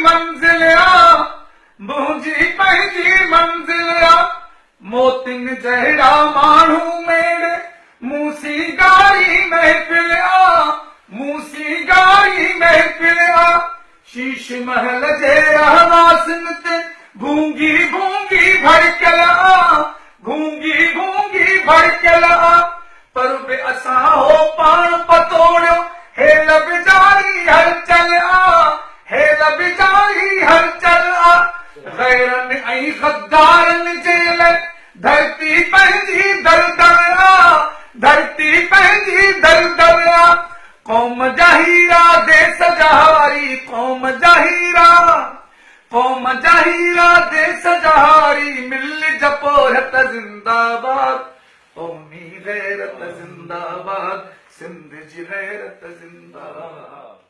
मंज़िल मुंहिंजी पंहिंजी मंज़िल मोतिन जहिड़ा माण्हू मेरे मूसी गारी महफ़िल मूसी गारी महफ़िल शीश महल जे रहवासिन ते गूंगी गूंगी भड़कल गूंगी गूंगी भड़कल पर बि असां हो पाण पतोड़ियो हेल बिजारी हलचल हेल बिजारी हलचल गैरन ऐं गद्दारन जे लाइ धरती पंहिंजी दरदर धरती पंहिंजी दरदर कौम जा हीरा देश जा हारी कौम जा हीरा देश जा हारी मिल जपोरत जिंदाबाद कौमी गैरत जिंदाबाद सिंध जी गैरत जिंदाबाद।